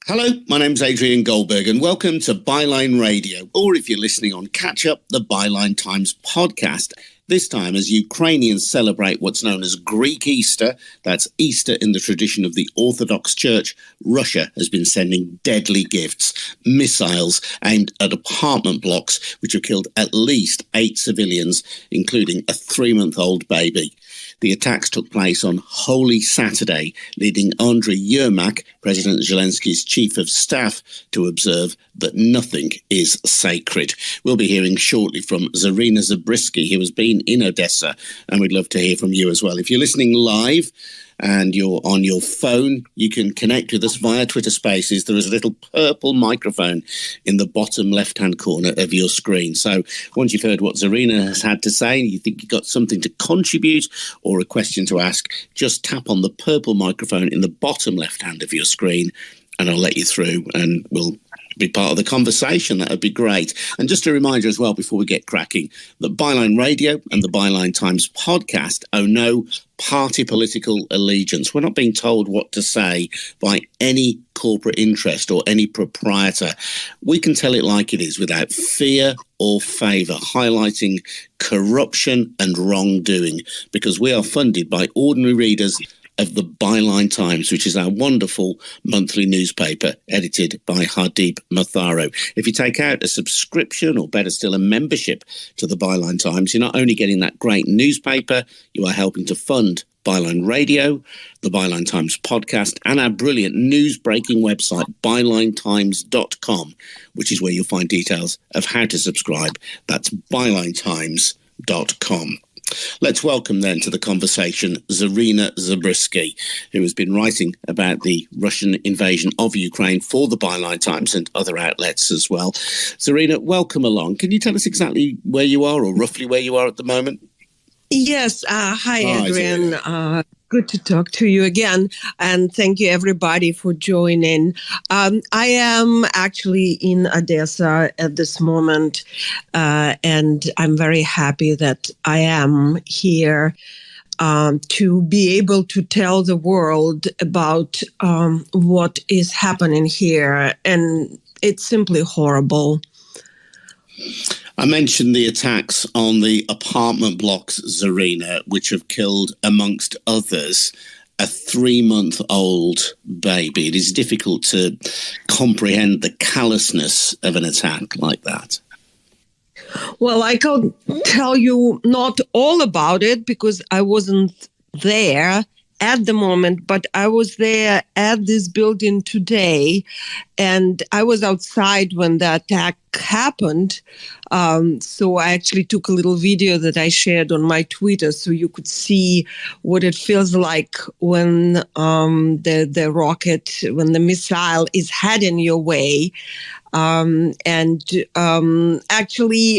Hello, my name's Adrian Goldberg and welcome to Byline Radio, or if you're listening on Catch Up, the Byline Times podcast. This time as Ukrainians celebrate what's known as Greek Easter, that's Easter in the tradition of the Orthodox Church, Russia has been sending deadly gifts, missiles aimed at apartment blocks, which have killed at least 8 civilians, including a 3-month-old baby. The attacks took place on Holy Saturday, leading Andriy Yermak, President Zelensky's chief of staff, to observe that nothing is sacred. We'll be hearing shortly from Zarina Zabrisky, who has been in Odessa, and we'd love to hear from you as well. If you're listening live and you're on your phone, you can connect with us via Twitter Spaces. There is a little purple microphone in the bottom left-hand corner of your screen. So once you've heard what Zarina has had to say, and you think you've got something to contribute or a question to ask, just tap on the purple microphone in the bottom left-hand of your screen, and I'll let you through, and we'll be part of the conversation. That would be great. And just a reminder as well, before we get cracking, that Byline Radio and the Byline Times podcast owe no party political allegiance. We're not being told what to say by any corporate interest or any proprietor. We can tell it like it is without fear or favour, highlighting corruption and wrongdoing, because we are funded by ordinary readers of the Byline Times, which is our wonderful monthly newspaper edited by Harvey. If you take out a subscription, or better still, a membership to the Byline Times, you're not only getting that great newspaper, you are helping to fund Byline Radio, the Byline Times podcast, and our brilliant news-breaking website, bylinetimes.com, which is where you'll find details of how to subscribe. That's bylinetimes.com. Let's welcome then to the conversation Zarina Zabrisky, who has been writing about the Russian invasion of Ukraine for the Byline Times and other outlets as well. Zarina, welcome along. Can you tell us exactly where you are, or roughly where you are at the moment? Yes. Hi, Adrian. Good to talk to you again. And thank you, everybody, for joining. I am actually in Odessa at this moment, and I'm very happy that I am here to be able to tell the world about what is happening here. And it's simply horrible. I mentioned the attacks on the apartment blocks, Zarina, which have killed, amongst others, a 3-month-old baby. It is difficult to comprehend the callousness of an attack like that. Well, I can tell you not all about it because I wasn't there at the moment, but I was there at this building today, and I was outside when the attack happened. So I actually took a little video that I shared on my Twitter so you could see what it feels like when the rocket, when the missile is heading your way. Actually,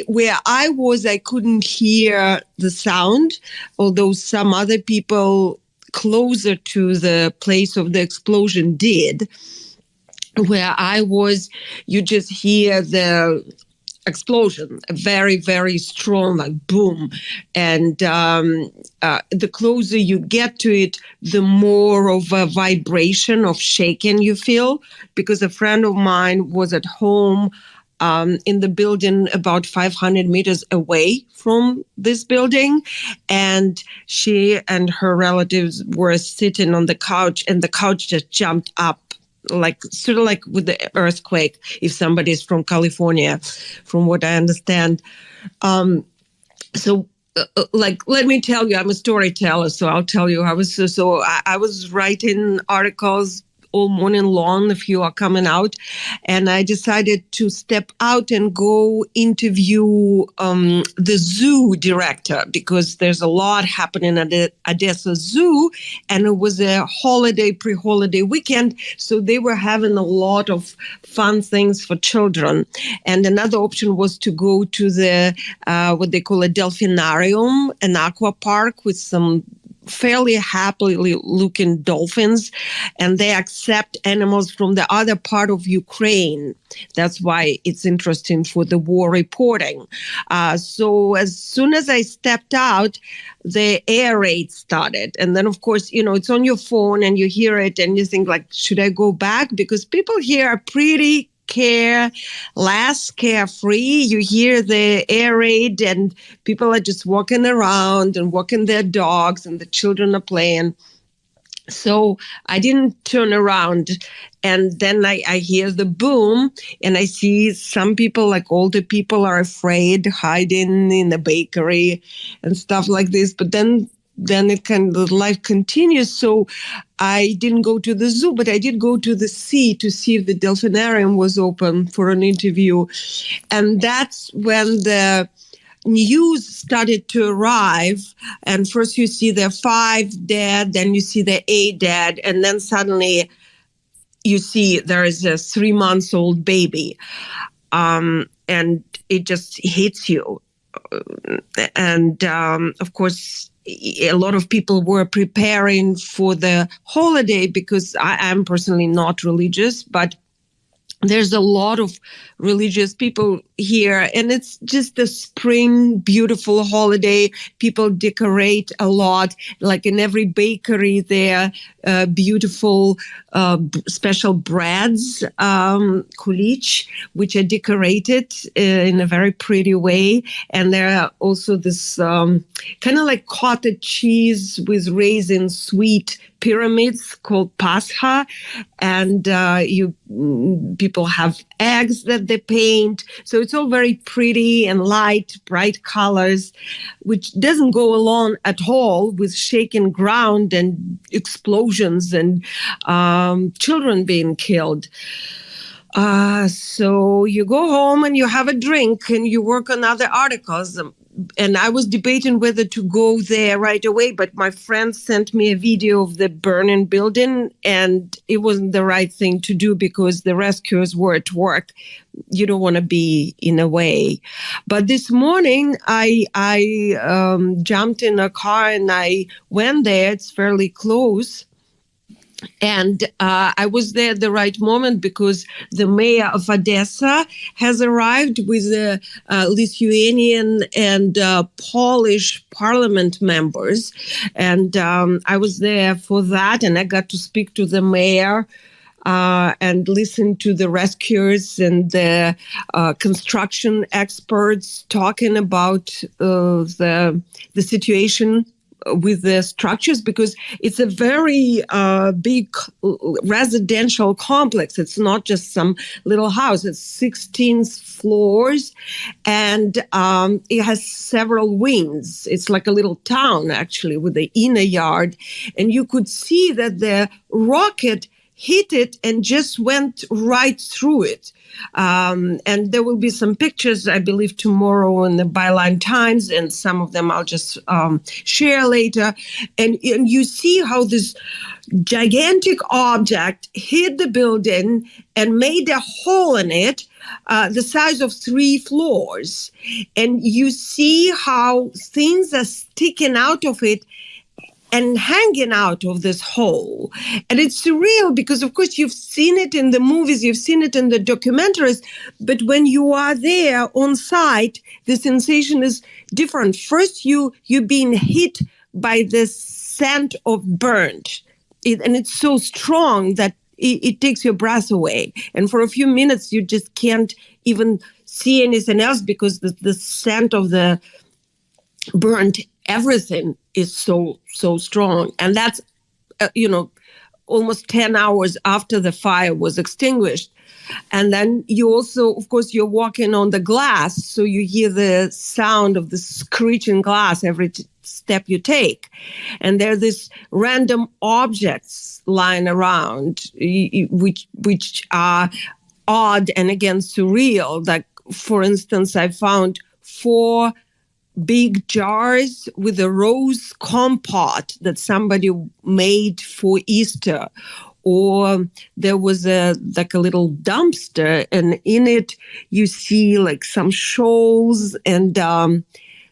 where I was, I couldn't hear the sound, although some other people closer to the place of the explosion did. Where I was, you just hear the explosion, a very, very strong, like boom. And the closer you get to it, the more of a vibration of shaking you feel. Because a friend of mine was at home in the building about 500 meters away from this building. And she and her relatives were sitting on the couch, and the couch just jumped up, like sort of like with the earthquake, if somebody's from California, from what I understand. Let me tell you, I'm a storyteller, so I'll tell you. I was writing articles all morning long, a few are coming out, and I decided to step out and go interview the zoo director, because there's a lot happening at the Odessa Zoo, and it was a pre-holiday weekend, so they were having a lot of fun things for children. And another option was to go to the what they call a delphinarium, an aqua park with some fairly happily looking dolphins, and they accept animals from the other part of Ukraine. That's why it's interesting for the war reporting. So as soon as I stepped out, the air raid started. And then, of course, it's on your phone and you hear it and you think, like, should I go back? Because people here are pretty less carefree. You hear the air raid and people are just walking around and walking their dogs and the children are playing. So I didn't turn around. And then I hear the boom and I see some people, like older people, are afraid, hiding in the bakery and stuff like this. But then life continues. So I didn't go to the zoo, but I did go to the sea to see if the delphinarium was open for an interview. And that's when the news started to arrive. And first you see the 5 dead, then you see the 8 dead, and then suddenly you see there is a 3-month-old baby. And it just hits you. And of course, a lot of people were preparing for the holiday because I am personally not religious, but there's a lot of religious people here, and it's just a spring, beautiful holiday. People decorate a lot, like in every bakery there, beautiful special breads, kulich, which are decorated in a very pretty way. And there are also this kind of like cottage cheese with raisin sweet pyramids called pascha, and people have eggs that they paint. So it's all very pretty and light, bright colors, which doesn't go along at all with shaking ground and explosions and children being killed. So you go home and you have a drink and you work on other articles. And I was debating whether to go there right away, but my friend sent me a video of the burning building, and it wasn't the right thing to do because the rescuers were at work. You don't want to be in a way. But this morning, I jumped in a car and I went there. It's fairly close. And I was there at the right moment because the mayor of Odessa has arrived with the Lithuanian and Polish parliament members. And I was there for that, and I got to speak to the mayor and listen to the rescuers and the construction experts talking about the situation with the structures, because it's a very big residential complex. It's not just some little house. It's 16 floors, and it has several wings. It's like a little town, actually, with the inner yard. And you could see that the rocket hit it and just went right through it. And there will be some pictures, I believe, tomorrow in the Byline Times, and some of them I'll just share later. And you see how this gigantic object hit the building and made a hole in it the size of 3 floors. And you see how things are sticking out of it and hanging out of this hole. And it's surreal because, of course, you've seen it in the movies, you've seen it in the documentaries, but when you are there on site, the sensation is different. First, you're being hit by the scent of burnt, and it's so strong that it takes your breath away. And for a few minutes, you just can't even see anything else because the scent of the burnt everything is so strong. And that's, almost 10 hours after the fire was extinguished. And then you also, of course, you're walking on the glass, so you hear the sound of the screeching glass every step you take. And there are these random objects lying around, which are odd and again surreal. Like, for instance, I found 4 big jars with a rose compote that somebody made for Easter. Or there was a little dumpster, and in it you see like some shawls and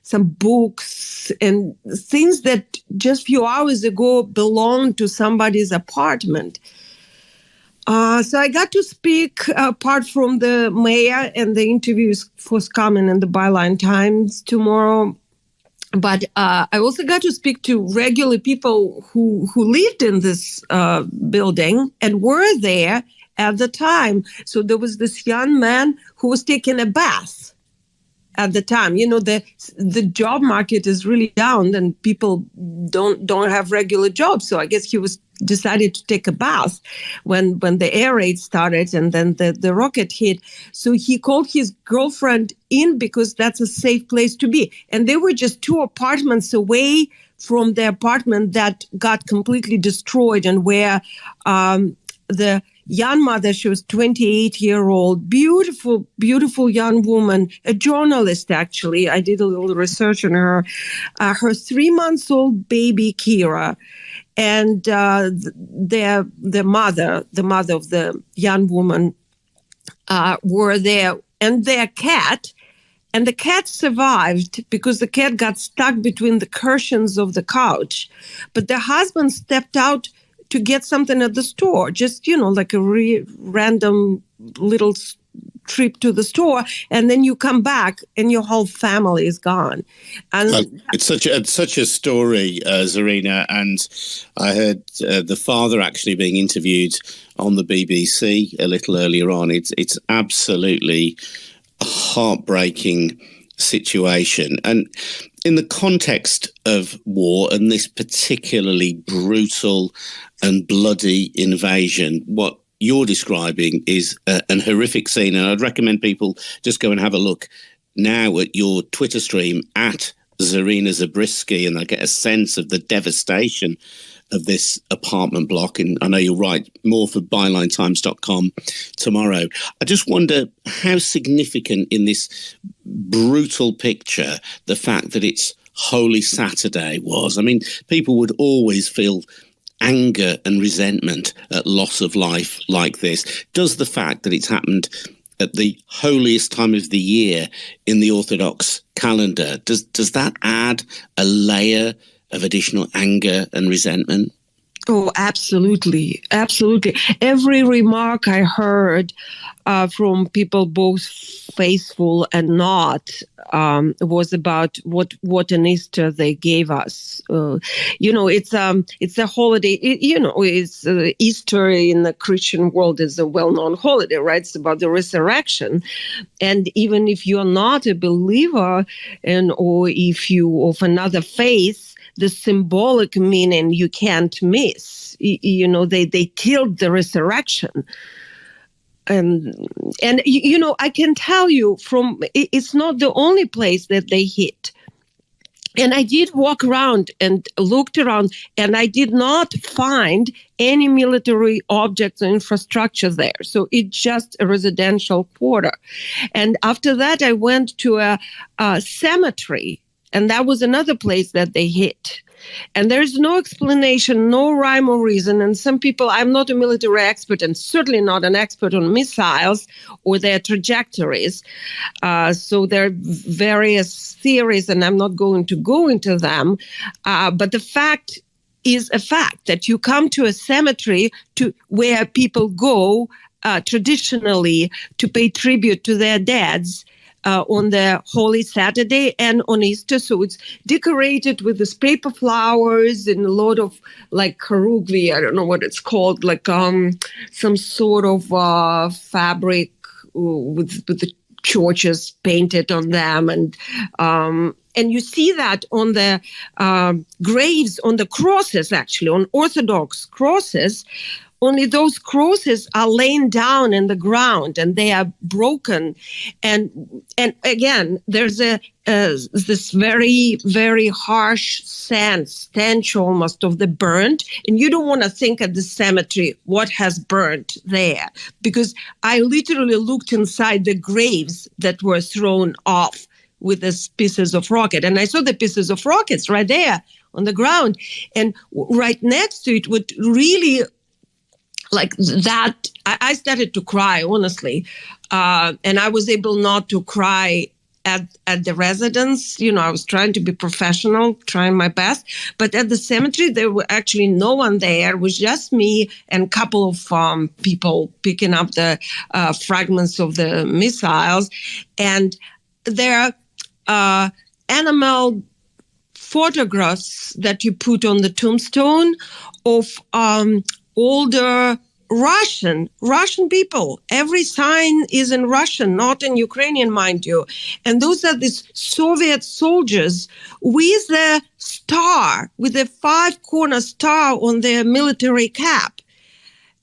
some books and things that just a few hours ago belonged to somebody's apartment. So I got to speak apart from the mayor, and the interview is forthcoming in the Byline Times tomorrow. But I also got to speak to regular people who lived in this building and were there at the time. So there was this young man who was taking a bath at the time. You know, the job market is really down, and people don't have regular jobs. So I guess he was decided to take a bath when the air raid started, and then the rocket hit. So he called his girlfriend in because that's a safe place to be. And they were just 2 apartments away from the apartment that got completely destroyed, and where the young mother, she was 28-year-old, beautiful, beautiful young woman, a journalist, actually. I did a little research on her. Her 3-month-old baby, Kira, and the mother of the young woman were there, and their cat. And the cat survived because the cat got stuck between the cushions of the couch. But the husband stepped out to get something at the store, just, like a random little trip to the store, and then you come back and your whole family is gone. And it's such a story, Zarina. And I heard the father actually being interviewed on the BBC a little earlier on. It's absolutely a heartbreaking situation. And in the context of war and this particularly brutal and bloody invasion, what you're describing is an horrific scene. And I'd recommend people just go and have a look now at your Twitter stream at Zarina Zabrisky, and they'll get a sense of the devastation of this apartment block. And I know you'll write more for bylinetimes.com tomorrow. I just wonder how significant in this brutal picture the fact that it's Holy Saturday was. I mean, people would always feel anger and resentment at loss of life like this. Does the fact that it's happened at the holiest time of the year in the Orthodox calendar, does that add a layer of additional anger and resentment? Oh, absolutely. Absolutely. Every remark I heard from people, both faithful and not, was about what an Easter they gave us. It's a holiday. It's Easter in the Christian world is a well-known holiday, right? It's about the resurrection. And even if you're not a believer or if you of another faith, the symbolic meaning you can't miss. They killed the resurrection. And I can tell you it's not the only place that they hit. And I did walk around and looked around, and I did not find any military objects or infrastructure there. So it's just a residential quarter. And after that, I went to a cemetery, and that was another place that they hit. And there's no explanation, no rhyme or reason. And some people, I'm not a military expert and certainly not an expert on missiles or their trajectories. So there are various theories, and I'm not going to go into them. But the fact is a fact that you come to a cemetery where people go traditionally to pay tribute to their deads on the Holy Saturday and on Easter. So it's decorated with this paper flowers and a lot of like karugli, I don't know what it's called, like some sort of fabric with the churches painted on them. And you see that on the graves, on the crosses, actually, on Orthodox crosses. Only those crosses are laying down in the ground and they are broken. And again, there's this very, very harsh stench almost of the burnt. And you don't want to think at the cemetery what has burnt there. Because I literally looked inside the graves that were thrown off with these pieces of rocket. And I saw the pieces of rockets right there on the ground. And right next to it would really... like that, I started to cry, honestly. And I was able not to cry at the residence. I was trying to be professional, trying my best. But at the cemetery, there were actually no one there. It was just me and a couple of people picking up the fragments of the missiles. And there are animal photographs that you put on the tombstone of older Russian people. Every sign is in Russian, not in Ukrainian, mind you. And those are these Soviet soldiers with the star, with the 5-corner star on their military cap.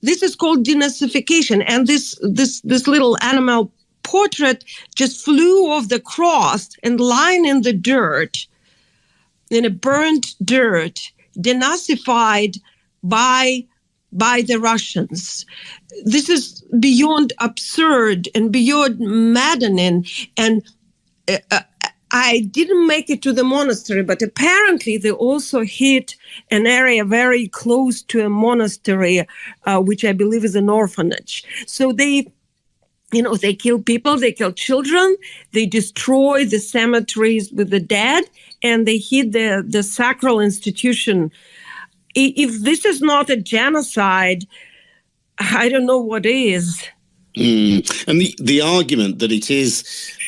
This is called denazification. And this little animal portrait just flew off the cross and lying in the dirt, in a burnt dirt, denazified by the Russians. This is beyond absurd and beyond maddening. And I didn't make it to the monastery, but apparently they also hit an area very close to a monastery, which I believe is an orphanage. So they kill people, they kill children, they destroy the cemeteries with the dead, and they hit the sacral institution. If this is not a genocide, I don't know what is. And the argument that it is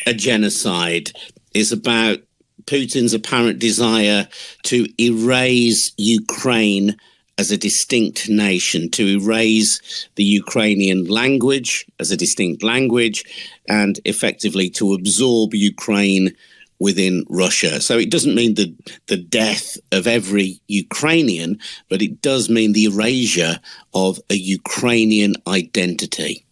a genocide is about Putin's apparent desire to erase Ukraine as a distinct nation, to erase the Ukrainian language as a distinct language, and effectively to absorb Ukraine within Russia. So it doesn't mean the death of every Ukrainian, but it does mean the erasure of a Ukrainian identity.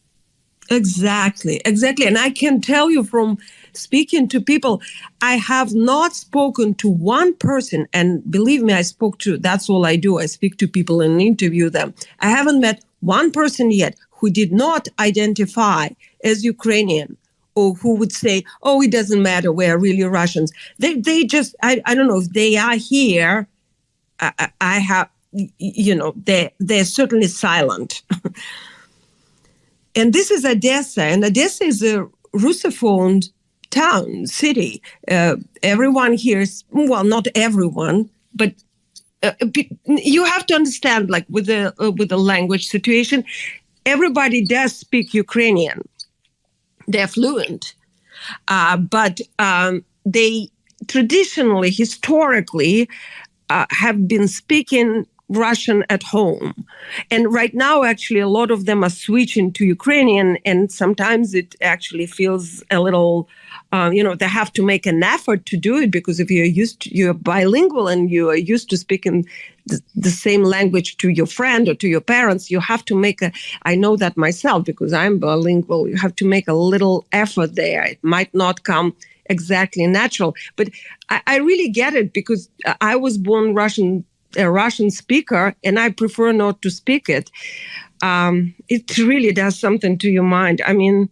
Exactly. And I can tell you from speaking to people, I have not spoken to one person, and believe me, that's all I do. I speak to people and interview them. I haven't met one person yet who did not identify as Ukrainian, or who would say, oh, it doesn't matter, we're really Russians. They just, I don't know if they are here. They're certainly silent. And this is Odessa, and Odessa is a Russophone city. Everyone here is, well, not everyone, but you have to understand, like with the language situation, everybody does speak Ukrainian. They're fluent, but they traditionally, historically, have been speaking Russian at home. And right now, actually, a lot of them are switching to Ukrainian, and sometimes it actually feels a little, they have to make an effort to do it, because if you're bilingual and you are used to speaking the same language to your friend or to your parents, you have to I know that myself because I'm bilingual, you have to make a little effort there. It might not come exactly natural, but I really get it, because I was born a Russian speaker, and I prefer not to speak it. It really does something to your mind. I mean,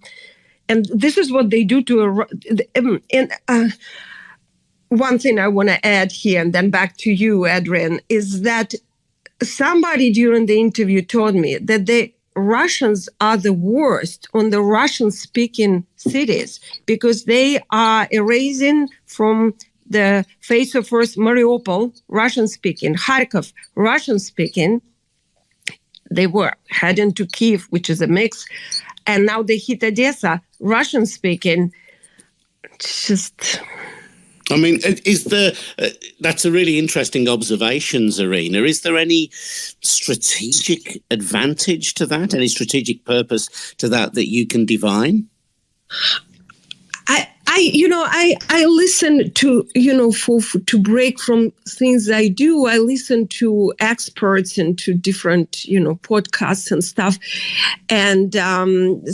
and this is what they do to one thing I want to add here, and then back to you, Adrian, is that somebody during the interview told me that the Russians are the worst on the Russian-speaking cities, because they are erasing from the face of Earth Mariupol, Russian-speaking, Kharkov, Russian-speaking. They were heading to Kiev, which is a mix, and now they hit Odessa, Russian-speaking. I mean, that's a really interesting observation, Zarina. Is there any strategic advantage to that, any strategic purpose to that you can divine? I listen to, to break from things I do, I listen to experts and to different, podcasts and stuff. And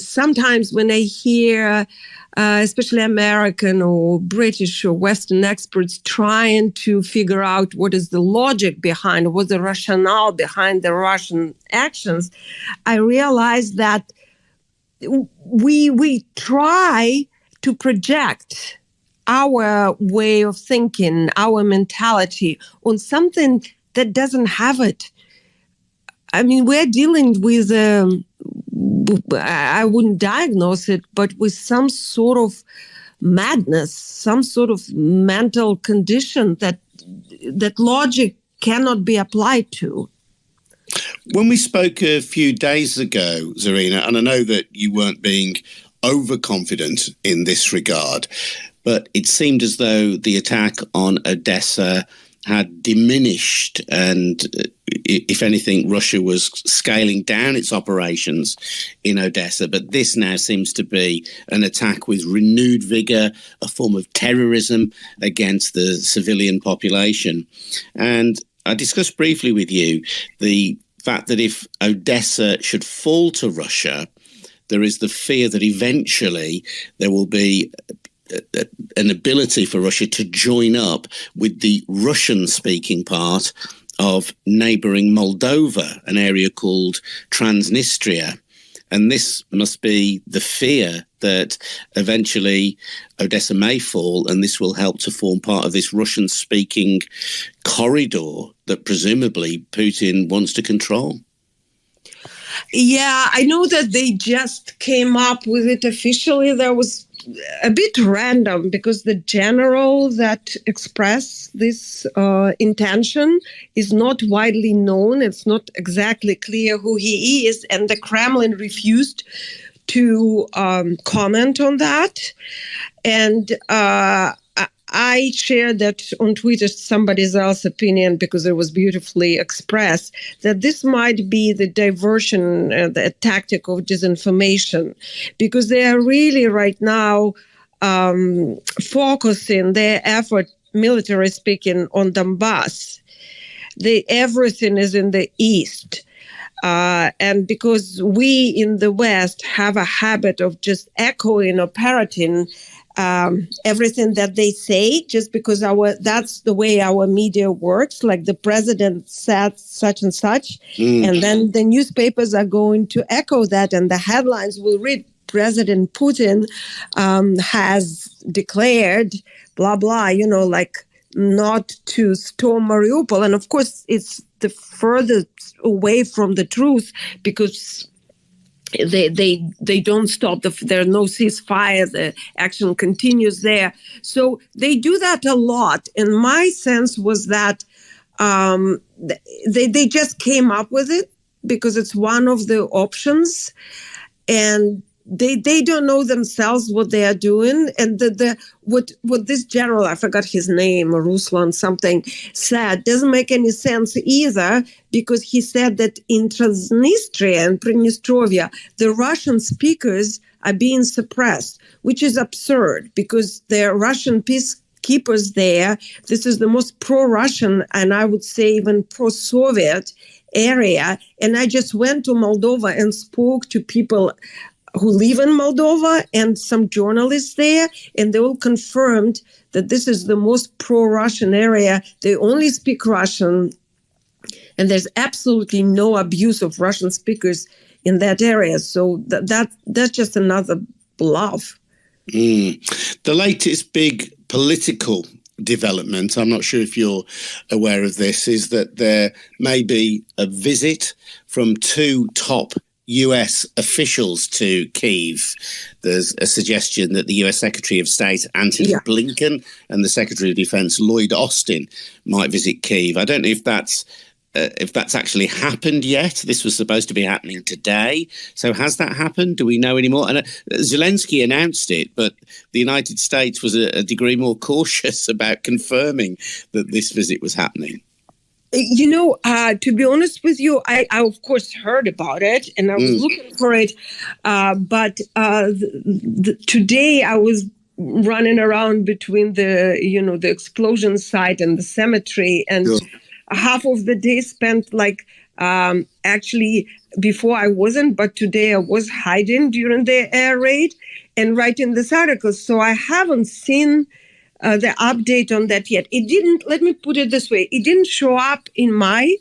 sometimes when I hear, especially American or British or Western experts trying to figure out what is the logic behind, what's the rationale behind the Russian actions, I realize that we try to project our way of thinking, our mentality on something that doesn't have it. I mean, we're dealing with, I wouldn't diagnose it, but with some sort of madness, some sort of mental condition that logic cannot be applied to. When we spoke a few days ago, Zarina, and I know that you weren't being overconfident in this regard, but it seemed as though the attack on Odessa had diminished, and if anything, Russia was scaling down its operations in Odessa. But this now seems to be an attack with renewed vigour, a form of terrorism against the civilian population. And I discussed briefly with you the fact that if Odessa should fall to Russia, there is the fear that eventually there will be an ability for Russia to join up with the Russian-speaking part of neighbouring Moldova, an area called Transnistria. And this must be the fear that eventually Odessa may fall, and this will help to form part of this Russian-speaking corridor that presumably Putin wants to control. Yeah, I know that they just came up with it officially. That was a bit random because the general that expressed this intention is not widely known. It's not exactly clear who he is, and the Kremlin refused to comment on that. And I shared that on Twitter, somebody else's opinion, because it was beautifully expressed, that this might be the diversion, the tactic of disinformation, because they are really right now focusing their effort, military speaking, on Donbass. Everything is in the east. And because we in the West have a habit of just echoing or parroting everything that they say, just because that's the way our media works. Like the president said such and such, and then the newspapers are going to echo that, and the headlines will read President Putin has declared blah blah, like not to storm Mariupol. And of course, it's the furthest away from the truth, because they don't stop. There are no ceasefire. The action continues there. So they do that a lot. And my sense was that they just came up with it because it's one of the options, and they don't know themselves what they are doing. And what this general, I forgot his name, Ruslan something, said doesn't make any sense either, because he said that in Transnistria and Pridnestrovia, the Russian speakers are being suppressed, which is absurd, because there are Russian peacekeepers there. This is the most pro-Russian, and I would say even pro-Soviet area. And I just went to Moldova and spoke to people who live in Moldova and some journalists there, and they all confirmed that this is the most pro-Russian area. They only speak Russian, and there's absolutely no abuse of Russian speakers in that area. So that's just another bluff. The latest big political development, I'm not sure if you're aware of this, is that there may be a visit from two top US officials to Kyiv. There's a suggestion that the US Secretary of State Antony Blinken and the Secretary of Defense Lloyd Austin might visit Kyiv. I don't know if that's actually happened yet. This was supposed to be happening today. So has that happened? Do we know any more? And Zelensky announced it, but the United States was a degree more cautious about confirming that this visit was happening. To be honest with you, I of course heard about it, and I was looking for it. But today I was running around between the explosion site and the cemetery, and half of the day spent actually before I wasn't, but today I was hiding during the air raid and writing this article. So I haven't seen the update on that yet. It didn't, let me put it this way, it didn't show up in my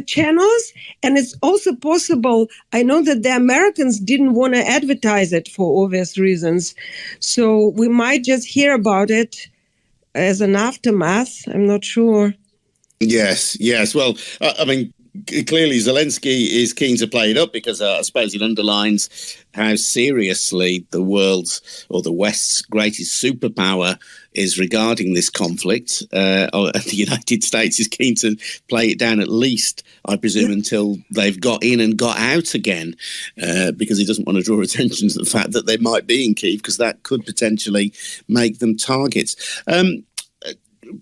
channels. And it's also possible, I know that the Americans didn't want to advertise it for obvious reasons. So we might just hear about it as an aftermath. I'm not sure. Yes. Well, clearly Zelensky is keen to play it up because I suppose it underlines how seriously the world's or the West's greatest superpower is regarding this conflict. The United States is keen to play it down at least, I presume, until they've got in and got out again, because he doesn't want to draw attention to the fact that they might be in Kyiv, because that could potentially make them targets.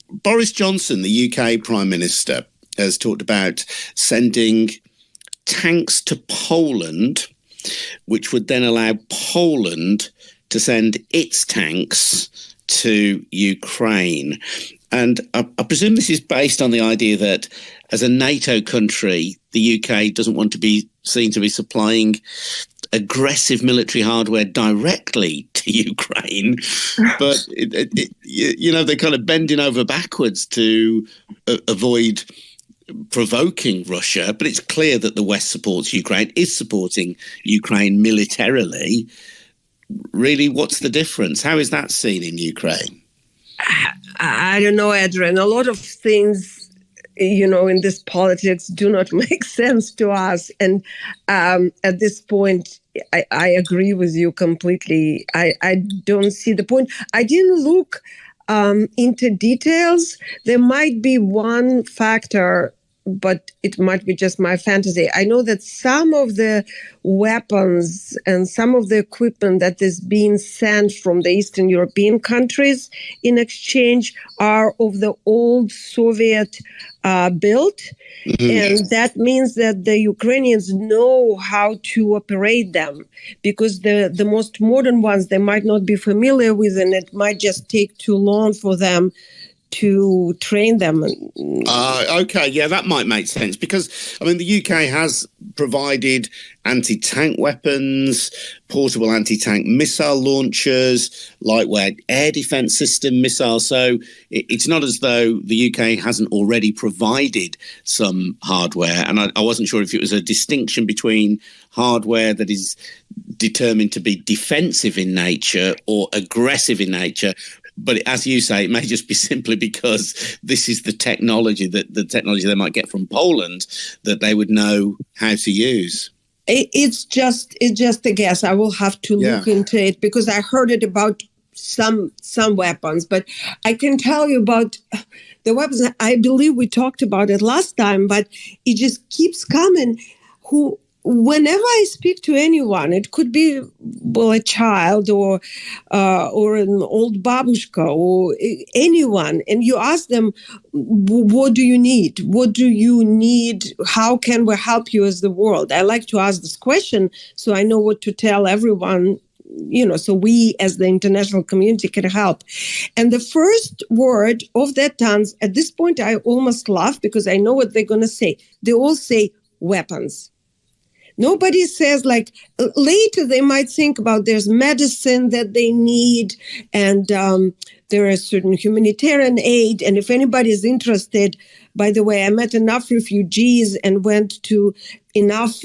Boris Johnson, the UK Prime Minister, has talked about sending tanks to Poland, which would then allow Poland to send its tanks to Ukraine. And I presume this is based on the idea that as a NATO country, the UK doesn't want to be seen to be supplying aggressive military hardware directly to Ukraine, but they're kind of bending over backwards to avoid provoking Russia. But it's clear that the West supports Ukraine, is supporting Ukraine militarily. Really, what's the difference? How is that seen in Ukraine? I don't know, Adrian. A lot of things, in this politics do not make sense to us. And at this point, I agree with you completely. I don't see the point. I didn't look into details. There might be one factor, but it might be just my fantasy. I know that some of the weapons and some of the equipment that is being sent from the Eastern European countries in exchange are of the old Soviet built. Mm-hmm. And that means that the Ukrainians know how to operate them, because the most modern ones they might not be familiar with, and it might just take too long for them to train them. Okay, yeah, that might make sense, because, the UK has provided anti-tank weapons, portable anti-tank missile launchers, lightweight air defence system missiles. So it's not as though the UK hasn't already provided some hardware. And I wasn't sure if it was a distinction between hardware that is determined to be defensive in nature or aggressive in nature. But as you say, it may just be simply because this is the technology they might get from Poland that they would know how to use. It's just a guess. I will have to look into it, because I heard it about some weapons, but I can tell you about the weapons. I believe we talked about it last time, but it just keeps coming. Whenever I speak to anyone, it could be a child or an old babushka or anyone, and you ask them, what do you need? What do you need? How can we help you as the world? I like to ask this question so I know what to tell everyone, so we as the international community can help. And the first word of their tongues, at this point, I almost laugh because I know what they're going to say. They all say weapons. Nobody says, later they might think about there's medicine that they need, and there is certain humanitarian aid. And if anybody is interested, by the way, I met enough refugees and went to enough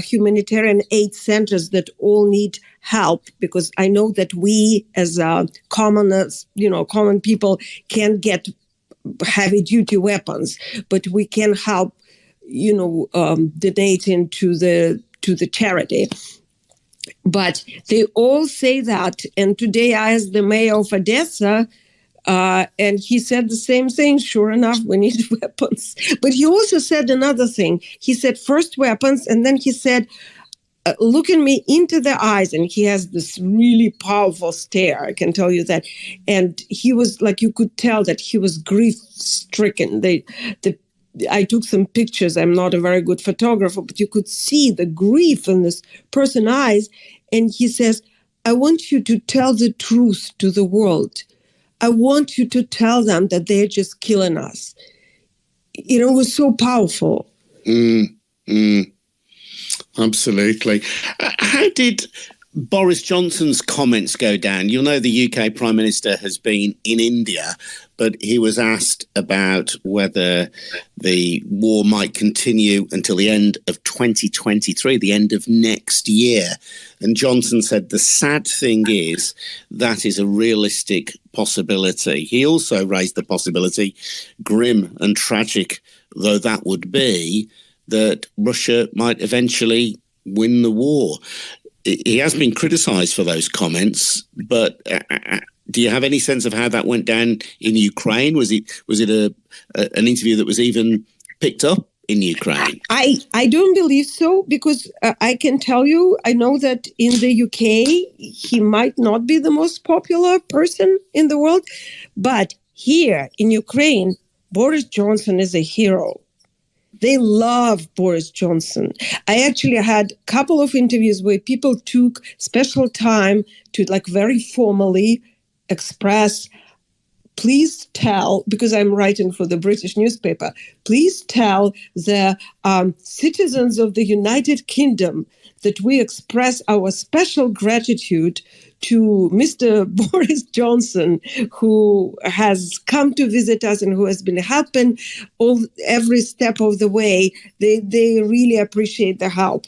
humanitarian aid centers that all need help, because I know that we as common people can't get heavy duty weapons, but we can help donating to the charity. But they all say that. And today I asked the mayor of Odessa, and he said the same thing. Sure enough, we need weapons. But he also said another thing. He said first weapons, and then he said, looking me into the eyes, and he has this really powerful stare, I can tell you that. And he was you could tell that he was grief-stricken. I took some pictures. I'm not a very good photographer, but you could see the grief in this person's eyes. And he says, I want you to tell the truth to the world. I want you to tell them that they're just killing us. It was so powerful. Absolutely. How did Boris Johnson's comments go down? You'll know the UK Prime Minister has been in India, but he was asked about whether the war might continue until the end of 2023, the end of next year. And Johnson said the sad thing is that is a realistic possibility. He also raised the possibility, grim and tragic though that would be, that Russia might eventually win the war. He has been criticised for those comments, but do you have any sense of how that went down in Ukraine? Was it an interview that was even picked up in Ukraine? I don't believe so, because I can tell you, I know that in the UK, he might not be the most popular person in the world, but here in Ukraine, Boris Johnson is a hero. They love Boris Johnson. I actually had a couple of interviews where people took special time to very formally express, please tell, because I'm writing for the British newspaper, please tell the citizens of the United Kingdom that we express our special gratitude to Mr. Boris Johnson, who has come to visit us and who has been helping every step of the way. They really appreciate the help.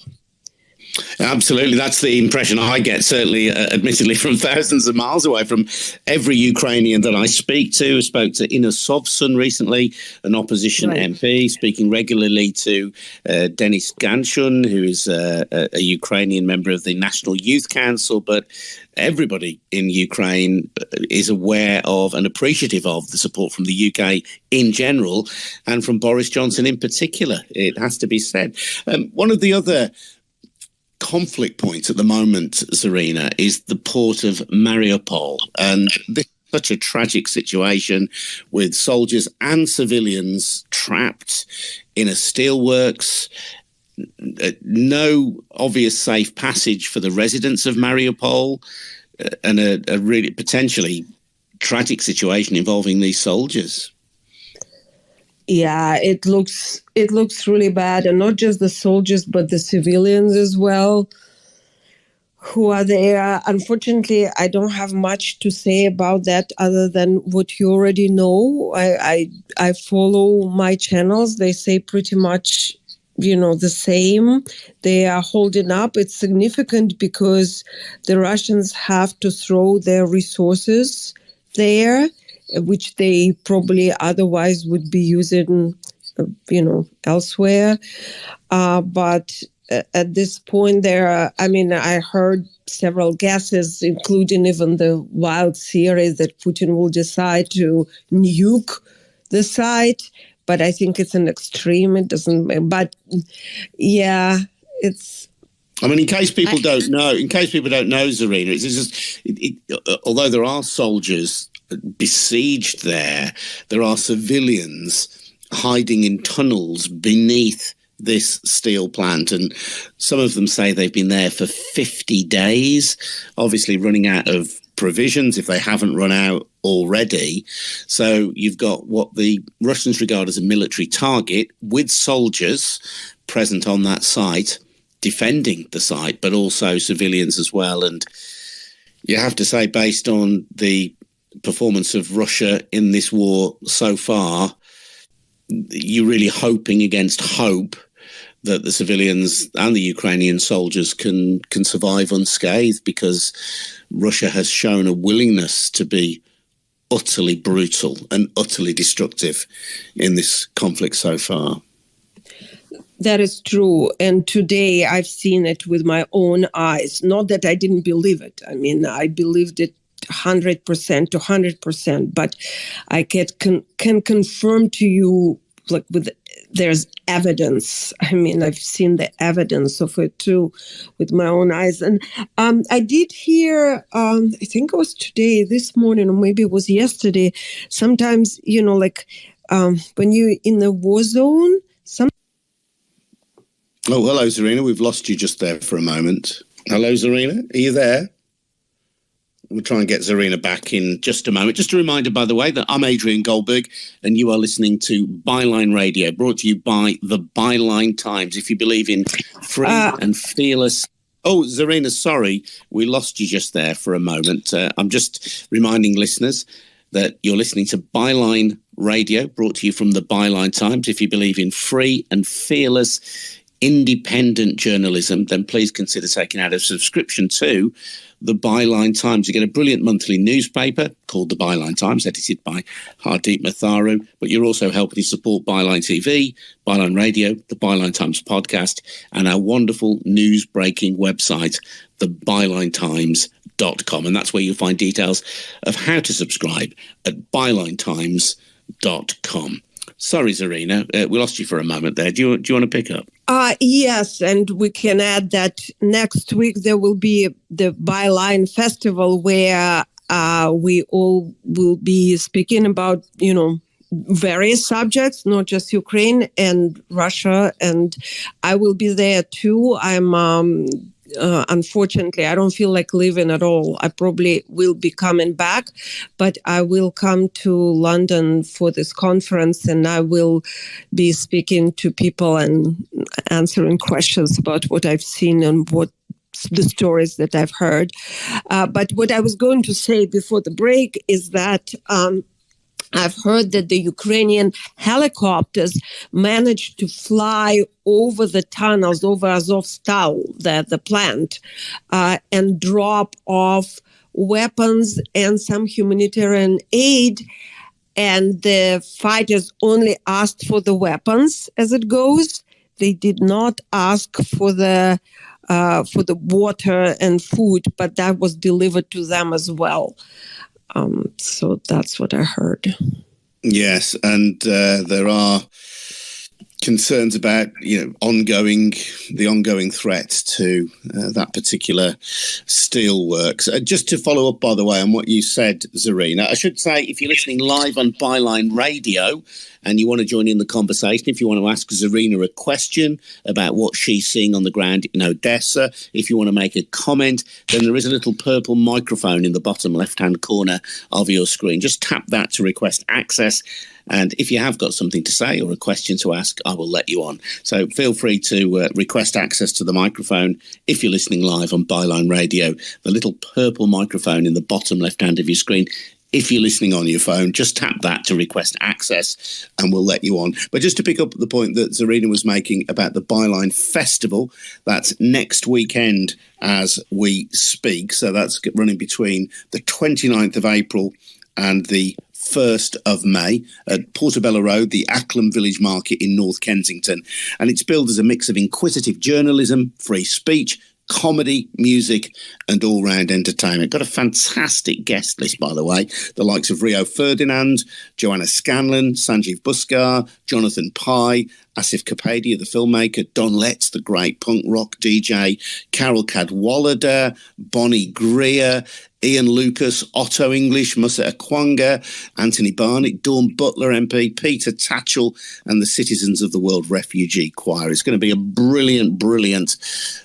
Absolutely. That's the impression I get, certainly, admittedly, from thousands of miles away, from every Ukrainian that I speak to. I spoke to Inna Sovsun recently, an opposition MP, speaking regularly to Denis Ganshun, who is a Ukrainian member of the National Youth Council. But everybody in Ukraine is aware of and appreciative of the support from the UK in general, and from Boris Johnson in particular, it has to be said. One of the other conflict point at the moment, Zarina, is the port of Mariupol. And this is such a tragic situation, with soldiers and civilians trapped in a steelworks, no obvious safe passage for the residents of Mariupol, and a really potentially tragic situation involving these soldiers. Yeah, it looks really bad, and not just the soldiers, but the civilians as well who are there. Unfortunately, I don't have much to say about that other than what you already know. I follow my channels. They say pretty much, the same. They are holding up. It's significant because the Russians have to throw their resources there, which they probably otherwise would be using, elsewhere. But at this point, I heard several guesses, including even the wild theory that Putin will decide to nuke the site. But I think it's an extreme. It doesn't. But yeah, it's. I mean, in case people don't know, Zarina, it's just although there are soldiers besieged there are civilians hiding in tunnels beneath this steel plant, and some of them say they've been there for 50 days, obviously running out of provisions if they haven't run out already. So you've got what the Russians regard as a military target, with soldiers present on that site defending the site, but also civilians as well. And you have to say, based on the performance of Russia in this war so far, you're really hoping against hope that the civilians and the Ukrainian soldiers can survive unscathed, because Russia has shown a willingness to be utterly brutal and utterly destructive in this conflict so far. That is true. And today I've seen it with my own eyes. Not that I didn't believe it. I mean, I believed it 100% to 100%, but I can confirm to you, there's evidence. I mean, I've seen the evidence of it too with my own eyes. And I did hear, I think it was today, this morning, or maybe it was yesterday, sometimes, when you're in the war zone, Oh, hello, Zarina. We've lost you just there for a moment. Hello, Zarina. Are you there? We'll try and get Zarina back in just a moment. Just a reminder, by the way, that I'm Adrian Goldberg, and you are listening to Byline Radio, brought to you by the Byline Times. If you believe in free and fearless... Oh, Zarina, sorry, we lost you just there for a moment. I'm just reminding listeners that you're listening to Byline Radio, brought to you from the Byline Times. If you believe in free and fearless independent journalism, then please consider taking out a subscription to the Byline Times. You get a brilliant monthly newspaper called the Byline Times, edited by Hardeep Matharu, but you're also helping to support Byline TV, Byline Radio, the Byline Times podcast, and our wonderful news-breaking website, thebylinetimes.com. And that's where you'll find details of how to subscribe at bylinetimes.com. Sorry, Zarina, we lost you for a moment there. Do you want to pick up? Yes, and we can add that next week there will be the Byline Festival where we all will be speaking about, various subjects, not just Ukraine and Russia, and I will be there too. I'm unfortunately, I don't feel like leaving at all. I probably will be coming back, but I will come to London for this conference, and I will be speaking to people and answering questions about what I've seen and what the stories that I've heard. But what I was going to say before the break is that I've heard that the Ukrainian helicopters managed to fly over the tunnels, over Azovstal, the plant, and drop off weapons and some humanitarian aid. And the fighters only asked for the weapons as it goes. They did not ask for the water and food, but that was delivered to them as well. So that's what I heard. Yes, and there are concerns about the ongoing threats to that particular steelworks. Just to follow up, by the way, on what you said, Zarina, I should say if you're listening live on Byline Radio and you want to join in the conversation, if you want to ask Zarina a question about what she's seeing on the ground in Odessa, if you want to make a comment, then there is a little purple microphone in the bottom left-hand corner of your screen. Just tap that to request access. And if you have got something to say or a question to ask, I will let you on. So feel free to request access to the microphone if you're listening live on Byline Radio. The little purple microphone in the bottom left hand of your screen. If you're listening on your phone, just tap that to request access and we'll let you on. But just to pick up the point that Zarina was making about the Byline Festival, that's next weekend as we speak. So that's running between the 29th of April and the 1st of May at Portobello Road, the Acklam Village Market in North Kensington. And it's billed as a mix of inquisitive journalism, free speech, comedy, music, and all-round entertainment. Got a fantastic guest list, by the way. The likes of Rio Ferdinand, Joanna Scanlon, Sanjeev Bhaskar, Jonathan Pye, Asif Kapadia, the filmmaker, Don Letts, the great punk rock DJ, Carol Cadwallader, Bonnie Greer, Ian Lucas, Otto English, Musa Akwanga, Anthony Barnett, Dawn Butler MP, Peter Tatchell, and the Citizens of the World Refugee Choir. It's going to be a brilliant, brilliant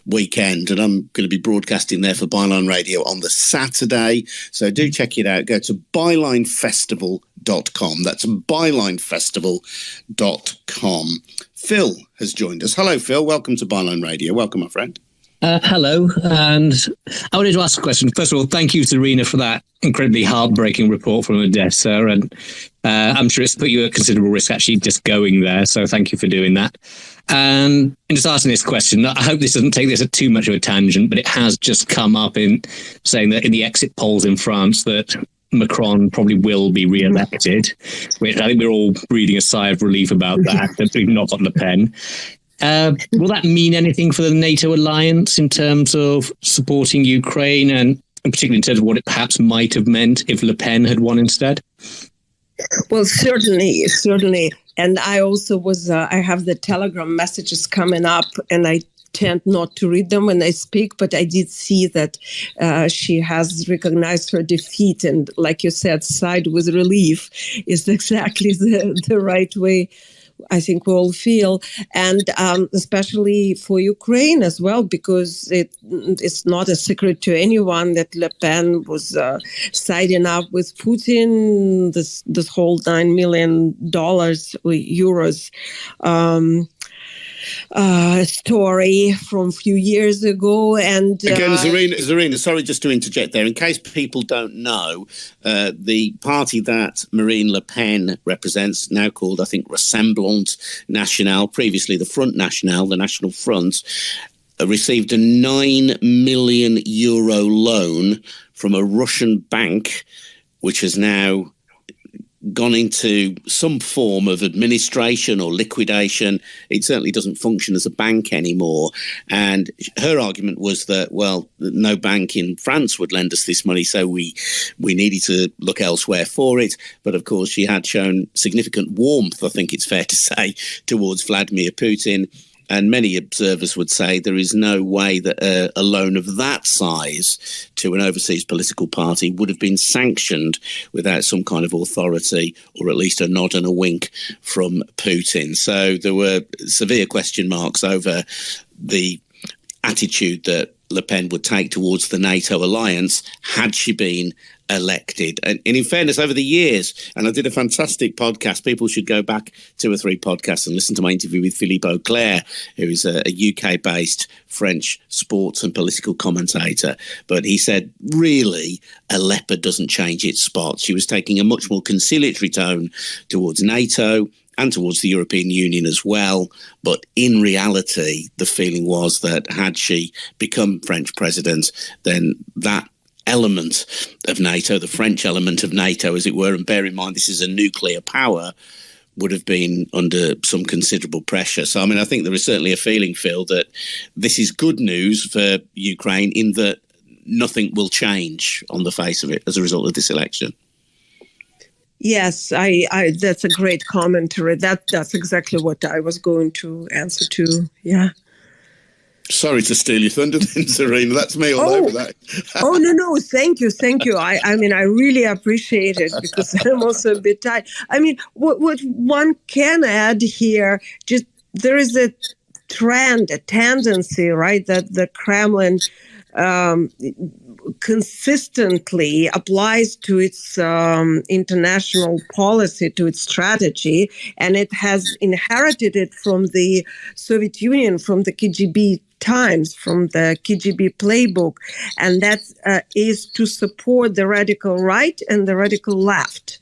weekend, and I'm going to be broadcasting there for Byline Radio on the Saturday. So do check it out. Go to bylinefestival.com. That's bylinefestival.com. Phil has joined us. Hello, Phil. Welcome to Byline Radio. Welcome, my friend. Hello, and I wanted to ask a question. First of all, thank you, Zarina, for that incredibly heartbreaking report from Odessa, and I'm sure it's put you at considerable risk actually just going there, so thank you for doing that. And in just asking this question, I hope this doesn't take this at too much of a tangent, but it has just come up in saying that in the exit polls in France that Macron probably will be re-elected, which I think we're all breathing a sigh of relief about that we've not got Le Pen. Will that mean anything for the NATO alliance in terms of supporting Ukraine and particularly in terms of what it perhaps might have meant if Le Pen had won instead? Well, certainly. And I also I have the Telegram messages coming up and I tend not to read them when I speak, but I did see that she has recognized her defeat. And like you said, sighed with relief is exactly the right way I think we all feel, and especially for Ukraine as well, because it's not a secret to anyone that Le Pen was siding up with Putin, this whole $9 million euros. story from a few years ago. And again, Zarina, sorry just to interject there. In case people don't know, the party that Marine Le Pen represents, now called, I think, Rassemblement National, previously the Front National, the National Front, received a €9 million loan from a Russian bank, which has now gone into some form of administration or liquidation. It certainly doesn't function as a bank anymore. And her argument was that, well, no bank in France would lend us this money, so we needed to look elsewhere for it. But of course, she had shown significant warmth, I think it's fair to say, towards Vladimir Putin. And many observers would say there is no way that a loan of that size to an overseas political party would have been sanctioned without some kind of authority, or at least a nod and a wink from Putin. So there were severe question marks over the attitude that Le Pen would take towards the NATO alliance had she been elected. And in fairness, over the years, and I did a fantastic podcast, people should go back 2 or 3 podcasts and listen to my interview with Philippe Auclair, who is a UK-based French sports and political commentator. But he said, really, a leopard doesn't change its spots. She was taking a much more conciliatory tone towards NATO and towards the European Union as well. But in reality, the feeling was that had she become French president, then that element of NATO, the French element of NATO, as it were, and bear in mind this is a nuclear power, would have been under some considerable pressure. So, I mean, I think there is certainly a feeling, Phil, that this is good news for Ukraine in that nothing will change on the face of it as a result of this election. Yes, I that's a great commentary. That's exactly what I was going to answer to. Yeah. Sorry to steal your thunder then, Zarina. That's me all over that. No. Thank you. I mean, I really appreciate it because I'm also a bit tired. I mean, what one can add here, just there is a trend, a tendency, right, that the Kremlin consistently applies to its international policy, to its strategy, and it has inherited it from the Soviet Union, from the KGB times, from the KGB playbook, and that is to support the radical right and the radical left.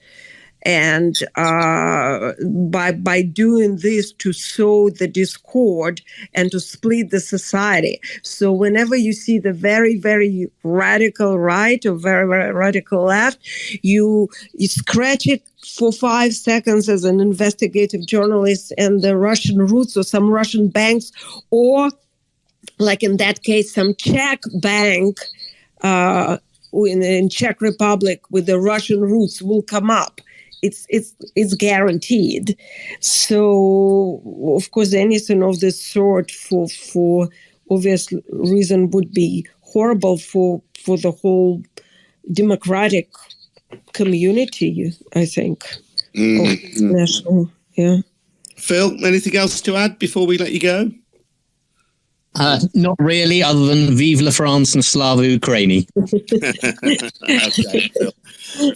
And by doing this, to sow the discord and to split the society. So whenever you see the very, very radical right or very, very radical left, you scratch it for 5 seconds as an investigative journalist, and the Russian roots or some Russian banks, or like in that case, some Czech bank in Czech Republic with the Russian roots will come up. It's guaranteed. So, of course, anything of this sort for obvious reason would be horrible for the whole democratic community, I think. National, yeah. Phil, anything else to add before we let you go? Not really, other than Vive la France and Slava Ukraini. Okay, Phil.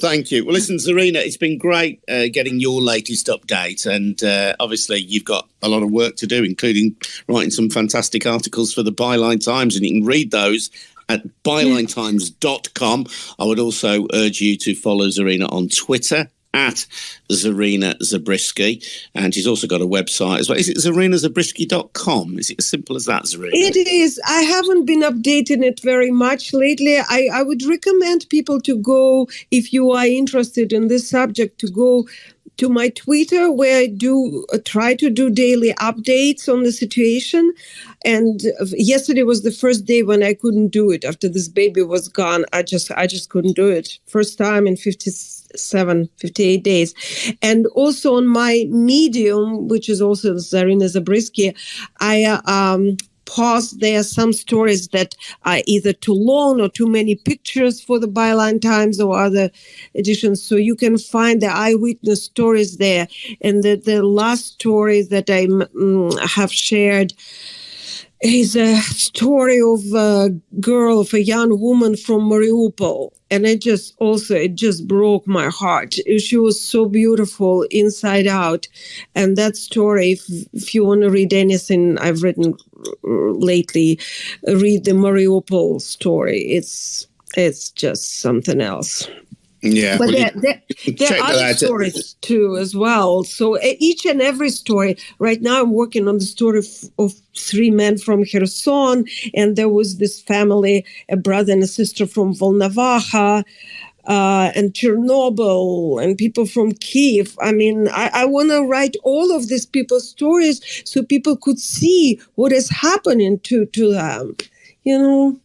Thank you. Well, listen, Zarina, it's been great getting your latest update. And obviously, you've got a lot of work to do, including writing some fantastic articles for the Byline Times. And you can read those at bylinetimes.com. I would also urge you to follow Zarina on Twitter at Zarina Zabrisky, and she's also got a website as well. Is it zarinazabrisky.com? Is it as simple as that, Zarina? It is. I haven't been updating it very much lately. I would recommend people to go, if you are interested in this subject, to go to my Twitter, where I do try to do daily updates on the situation. And yesterday was the first day when I couldn't do it. After this baby was gone, I just couldn't do it. First time in 58 days. And also on my Medium, which is also Zarina Zabrisky, I post there some stories that are either too long or too many pictures for the Byline Times or other editions. So you can find the eyewitness stories there. And the last story that I have shared is a story of a girl, of a young woman from Mariupol. And it just broke my heart. She was so beautiful inside out. And that story, if you want to read anything I've written lately, read the Mariupol story. It's just something else. Yeah, but there are other stories too as well. So each and every story. Right now, I'm working on the story of 3 men from Kherson, and there was this family, a brother and a sister from Volnovakha, and Chernobyl, and people from Kiev. I mean, I want to write all of these people's stories so people could see what is happening to them. You know.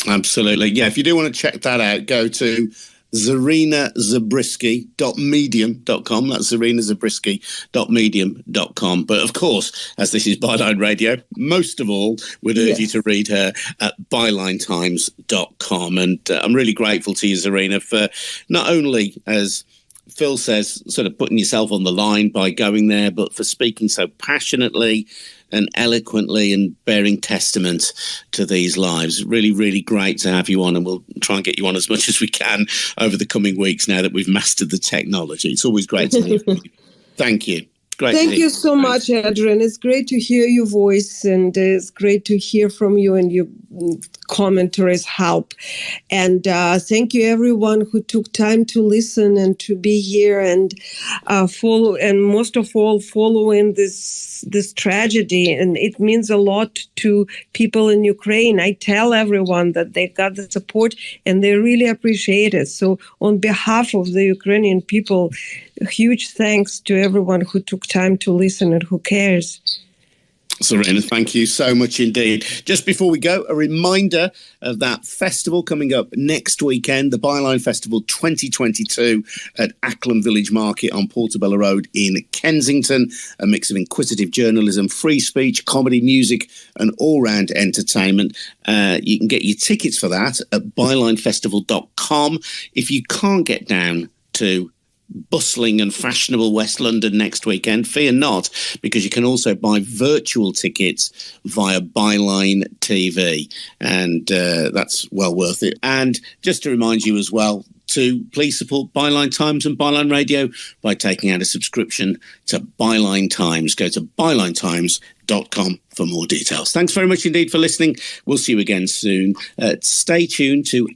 Absolutely, yeah. If you do want to check that out, go to ZarinaZabrisky.medium.com. That's ZarinaZabrisky.medium.com. But of course, as this is Byline Radio, most of all, would urge you to read her at BylineTimes.com. And I'm really grateful to you, Zarina, for not only, as Phil says, sort of putting yourself on the line by going there, but for speaking so passionately and eloquently and bearing testament to these lives. Really, really great to have you on, and we'll try and get you on as much as we can over the coming weeks now that we've mastered the technology. It's always great to hear from you. Thank you. Great. Thank you so much, Adrian. It's great to hear your voice, and it's great to hear from you, and your commentaries help. And thank you, everyone who took time to listen and to be here and follow, and most of all, following this tragedy. And it means a lot to people in Ukraine. I tell everyone that they got the support and they really appreciate it. So on behalf of the Ukrainian people, huge thanks to everyone who took time to listen and who cares. Zarina, thank you so much indeed. Just before we go, a reminder of that festival coming up next weekend, the Byline Festival 2022 at Acklam Village Market on Portobello Road in Kensington. A mix of inquisitive journalism, free speech, comedy, music and all-round entertainment. You can get your tickets for that at bylinefestival.com. If you can't get down to bustling and fashionable West London next weekend, fear not, because you can also buy virtual tickets via Byline TV, and that's well worth it. And just to remind you as well to please support Byline Times and Byline Radio by taking out a subscription to Byline Times. Go to bylinetimes.com for more details. Thanks very much indeed for listening. We'll see you again soon. Stay tuned to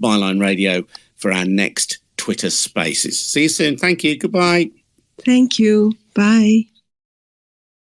@Byline Radio for our next Twitter Spaces. See you soon. Thank you. Goodbye. Thank you. Bye.